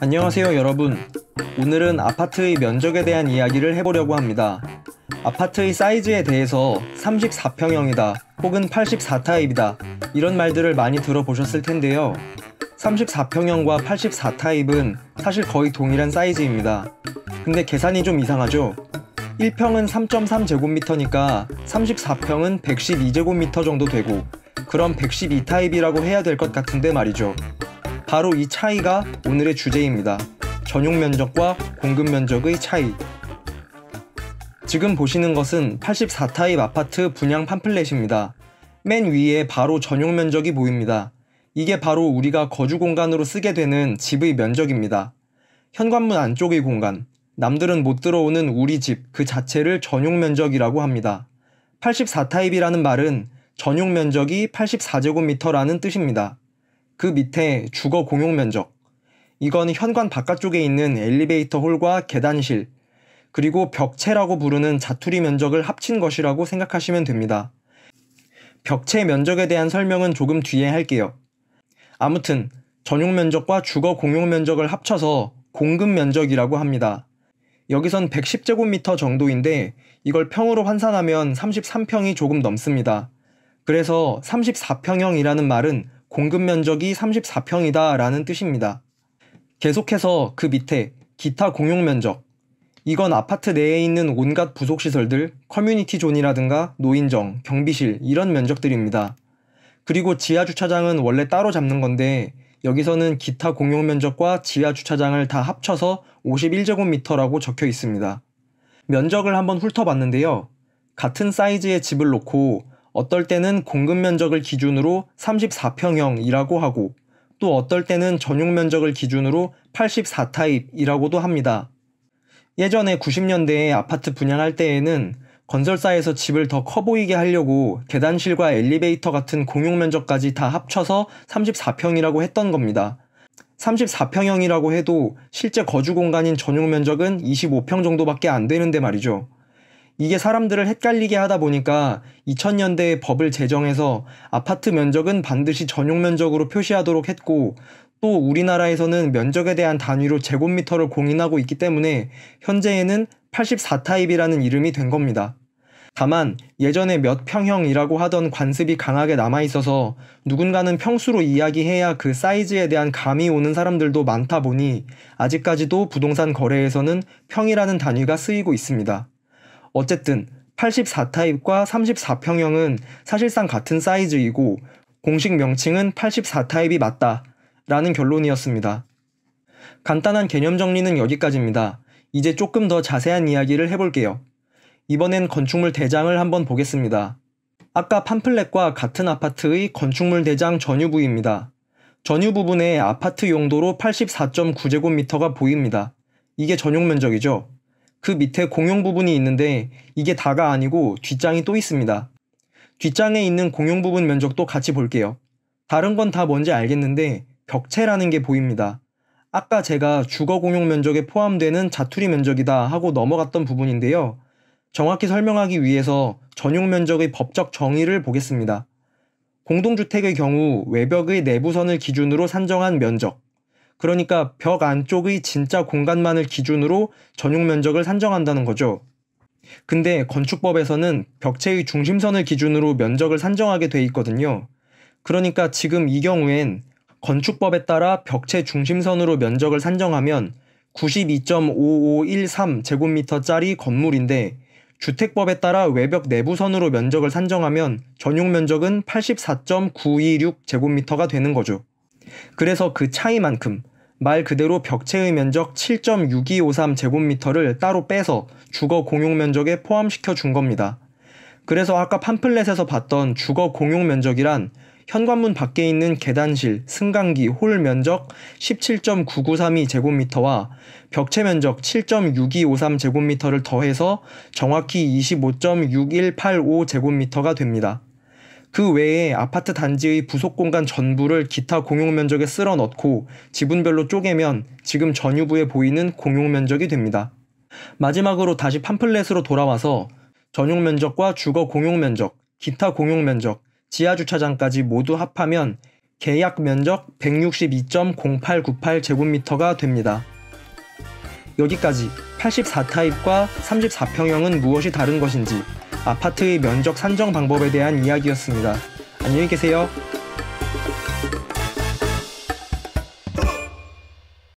안녕하세요 여러분. 오늘은 아파트의 면적에 대한 이야기를 해보려고 합니다. 아파트의 사이즈에 대해서 34평형이다 혹은 84타입이다 이런 말들을 많이 들어보셨을 텐데요. 34평형과 84타입은 사실 거의 동일한 사이즈입니다. 근데 계산이 좀 이상하죠? 1평은 3.3제곱미터니까 34평은 112제곱미터 정도 되고, 그럼 112타입이라고 해야 될 것 같은데 말이죠. 바로 이 차이가 오늘의 주제입니다. 전용 면적과 공급 면적의 차이. 지금 보시는 것은 84타입 아파트 분양 팜플렛입니다. 맨 위에 바로 전용 면적이 보입니다. 이게 바로 우리가 거주 공간으로 쓰게 되는 집의 면적입니다. 현관문 안쪽의 공간, 남들은 못 들어오는 우리 집 그 자체를 전용 면적이라고 합니다. 84타입이라는 말은 전용 면적이 84제곱미터라는 뜻입니다. 그 밑에 주거 공용 면적, 이건 현관 바깥쪽에 있는 엘리베이터 홀과 계단실, 그리고 벽체라고 부르는 자투리 면적을 합친 것이라고 생각하시면 됩니다. 벽체 면적에 대한 설명은 조금 뒤에 할게요. 아무튼 전용 면적과 주거 공용 면적을 합쳐서 공급 면적이라고 합니다. 여기선 110제곱미터 정도인데 이걸 평으로 환산하면 33평이 조금 넘습니다. 그래서 34평형이라는 말은 공급 면적이 34평이다 라는 뜻입니다. 계속해서 그 밑에 기타 공용 면적, 이건 아파트 내에 있는 온갖 부속시설들, 커뮤니티 존이라든가 노인정, 경비실 이런 면적들입니다. 그리고 지하주차장은 원래 따로 잡는 건데 여기서는 기타 공용 면적과 지하주차장을 다 합쳐서 51제곱미터라고 적혀 있습니다. 면적을 한번 훑어봤는데요. 같은 사이즈의 집을 놓고 어떨 때는 공급 면적을 기준으로 34평형이라고 하고, 또 어떨 때는 전용 면적을 기준으로 84타입이라고도 합니다. 예전에 90년대에 아파트 분양할 때에는 건설사에서 집을 더 커 보이게 하려고 계단실과 엘리베이터 같은 공용 면적까지 다 합쳐서 34평이라고 했던 겁니다. 34평형이라고 해도 실제 거주 공간인 전용 면적은 25평 정도밖에 안 되는데 말이죠. 이게 사람들을 헷갈리게 하다 보니까 2000년대에 법을 제정해서 아파트 면적은 반드시 전용 면적으로 표시하도록 했고, 또 우리나라에서는 면적에 대한 단위로 제곱미터를 공인하고 있기 때문에 현재에는 84타입이라는 이름이 된 겁니다. 다만 예전에 몇 평형이라고 하던 관습이 강하게 남아있어서 누군가는 평수로 이야기해야 그 사이즈에 대한 감이 오는 사람들도 많다 보니 아직까지도 부동산 거래에서는 평이라는 단위가 쓰이고 있습니다. 어쨌든 84타입과 34평형은 사실상 같은 사이즈이고 공식 명칭은 84타입이 맞다 라는 결론이었습니다. 간단한 개념 정리는 여기까지입니다. 이제 조금 더 자세한 이야기를 해볼게요. 이번엔 건축물 대장을 한번 보겠습니다. 아까 팜플렛과 같은 아파트의 건축물 대장 전유부입니다. 전유 부분에 아파트 용도로 84.9제곱미터가 보입니다. 이게 전용 면적이죠. 그 밑에 공용 부분이 있는데 이게 다가 아니고 뒷장이 또 있습니다. 뒷장에 있는 공용 부분 면적도 같이 볼게요. 다른 건 다 뭔지 알겠는데 벽체라는 게 보입니다. 아까 제가 주거 공용 면적에 포함되는 자투리 면적이다 하고 넘어갔던 부분인데요. 정확히 설명하기 위해서 전용 면적의 법적 정의를 보겠습니다. 공동주택의 경우 외벽의 내부선을 기준으로 산정한 면적, 그러니까 벽 안쪽의 진짜 공간만을 기준으로 전용 면적을 산정한다는 거죠. 근데 건축법에서는 벽체의 중심선을 기준으로 면적을 산정하게 돼 있거든요. 그러니까 지금 이 경우엔 건축법에 따라 벽체 중심선으로 면적을 산정하면 92.5513제곱미터짜리 건물인데, 주택법에 따라 외벽 내부선으로 면적을 산정하면 전용 면적은 84.926제곱미터가 되는 거죠. 그래서 그 차이만큼 말 그대로 벽체의 면적 7.6253제곱미터를 따로 빼서 주거 공용 면적에 포함시켜 준 겁니다. 그래서 아까 팜플렛에서 봤던 주거 공용 면적이란 현관문 밖에 있는 계단실, 승강기, 홀 면적 17.9932제곱미터와 벽체 면적 7.6253제곱미터를 더해서 정확히 25.6185제곱미터가 됩니다. 그 외에 아파트 단지의 부속 공간 전부를 기타 공용 면적에 쓸어 넣고 지분별로 쪼개면 지금 전유부에 보이는 공용 면적이 됩니다. 마지막으로 다시 팜플렛으로 돌아와서 전용 면적과 주거 공용 면적, 기타 공용 면적, 지하주차장까지 모두 합하면 계약 면적 162.0898제곱미터가 됩니다. 여기까지 84타입과 34평형은 무엇이 다른 것인지, 아파트의 면적 산정 방법에 대한 이야기였습니다. 안녕히 계세요.